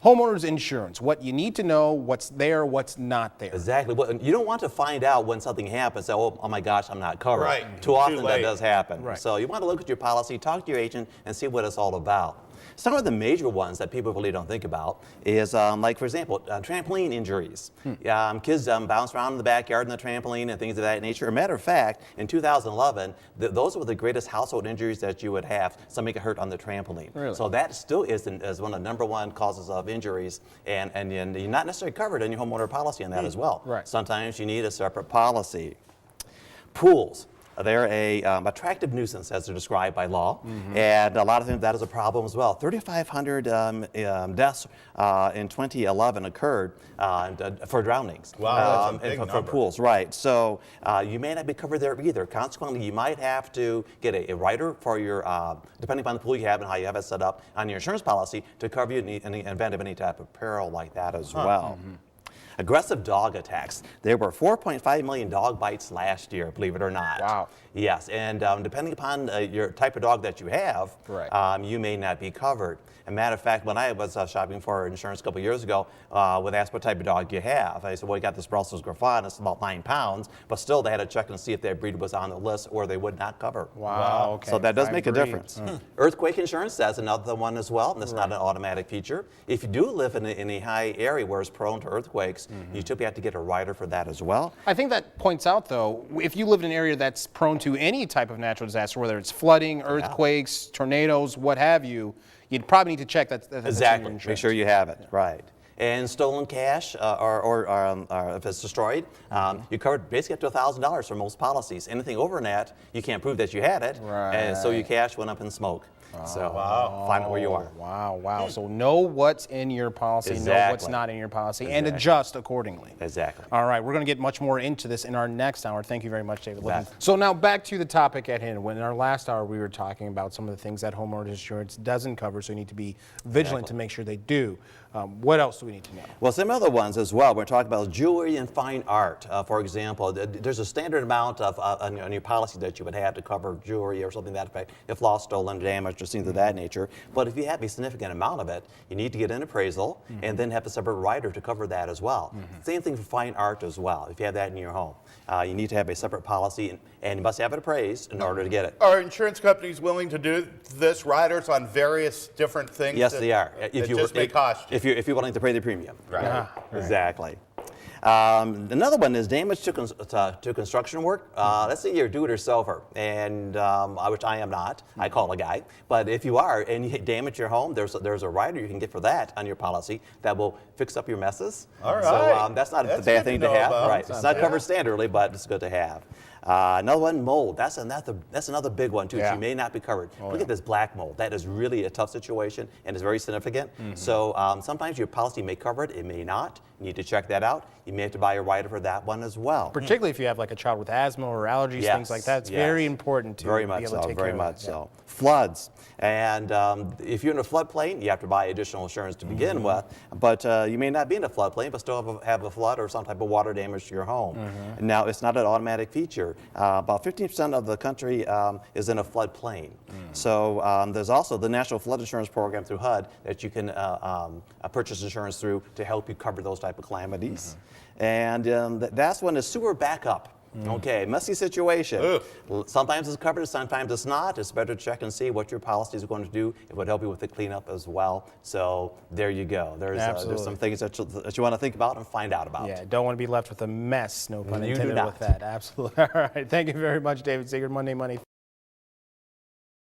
Homeowners insurance, what you need to know, what's there, what's not there. Exactly. Well, you don't want to find out when something happens, say, oh my gosh, I'm not covered. Right. Too often that late. does happen. Right. So you want to look at your policy, talk to your agent, and see what it's all about. Some of the major ones that people really don't think about is, like, for example, trampoline injuries. Kids bounce around in the backyard in the trampoline and things of that nature. As a matter of fact, in 2011, those were the greatest household injuries that you would have. Somebody got hurt on the trampoline. Really? So that still is one of the #1 causes of injuries, and you're not necessarily covered in your homeowner policy on that as well. Right. Sometimes you need a separate policy. Pools. They're a attractive nuisance, as they're described by law, and a lot of times that is a problem as well. 3,500 deaths in 2011 occurred for drownings. Wow, that's a big for number. pools, right? So you may not be covered there either. Consequently, you might have to get a rider for your, depending upon the pool you have and how you have it set up on your insurance policy, to cover you in the event of any type of peril like that as well. Aggressive dog attacks. There were 4.5 million dog bites last year, believe it or not. Wow. Yes, and depending upon your type of dog that you have, Right. you may not be covered. As a matter of fact, when I was shopping for insurance a couple years ago, would ask what type of dog you have. I said, well, you got this Brussels Griffon, it's about 9 pounds, but still they had to check and see if that breed was on the list or they would not cover. Wow. Okay. So that does Five make a breeds. difference. Earthquake insurance, that's another one as well. That's not an automatic feature. If you do live in a high area where it's prone to earthquakes, you typically have to get a rider for that as well. I think that points out, though, if you live in an area that's prone to any type of natural disaster, whether it's flooding, earthquakes, tornadoes, what have you, you'd probably need to check that's in your Exactly. insurance. Make sure you have it. Right. And stolen cash, or if it's destroyed, you covered basically up to $1,000 for most policies. Anything over that, you can't prove that you had it, and so your cash went up in smoke. So find out where you are. Wow, wow. So know what's in your policy, know what's Exactly. not in your policy, and adjust accordingly. Exactly. All right, we're going to get much more into this in our next hour. Thank you very much, David. Bet. So now back to the topic at hand. When in our last hour we were talking about some of the things that homeowners insurance doesn't cover, so you need to be vigilant to make sure they do. What else do we need to know? Well, some other ones as well. We're talking about jewelry and fine art. For example, there's a standard amount of on your policy that you would have to cover jewelry or something to that effect if lost, stolen, damaged, or things of that nature. But if you have a significant amount of it, you need to get an appraisal and then have a separate rider to cover that as well. Same thing for fine art as well. If you have that in your home, you need to have a separate policy and you must have it appraised in order to get it. Are insurance companies willing to do this, riders on various different things? Yes, they are. It just may cost you. If you're willing to pay the premium. Right. Exactly. Another one is damage to construction work. Let's say you're a do-it-yourselfer, and which I am not. I call a guy. But if you are and you damage your home, there's a rider you can get for that on your policy that will fix up your messes. All right. So that's not a That's bad good thing to to know have. about. Right. It's not covered standardly, but it's good to have. Another one, mold. That's another big one too. Yeah. You may not be covered. Look at this black mold. That is really a tough situation and is very significant. So sometimes your policy may cover it, it may not. You need to check that out. You may have to buy a rider for that one as well. Particularly if you have like a child with asthma or allergies, things like that. It's very important to very be much able to so, take very care much of it. so. Floods, and if you're in a floodplain, you have to buy additional insurance to begin with. But you may not be in a floodplain, but still have a flood or some type of water damage to your home. Now, it's not an automatic feature. About 15% of the country is in a floodplain. So there's also the National Flood Insurance Program through HUD that you can purchase insurance through to help you cover those type of calamities. And that's when the sewer backup. Okay, messy situation. Sometimes it's covered, sometimes it's not. It's better to check and see what your policy is going to do. It would help you with the cleanup as well. So there you go. There's some things that you want to think about and find out about. Yeah, don't want to be left with a mess, no pun You do intended not. with that. Absolutely. All right, thank you very much, David Seeger, Monday Money.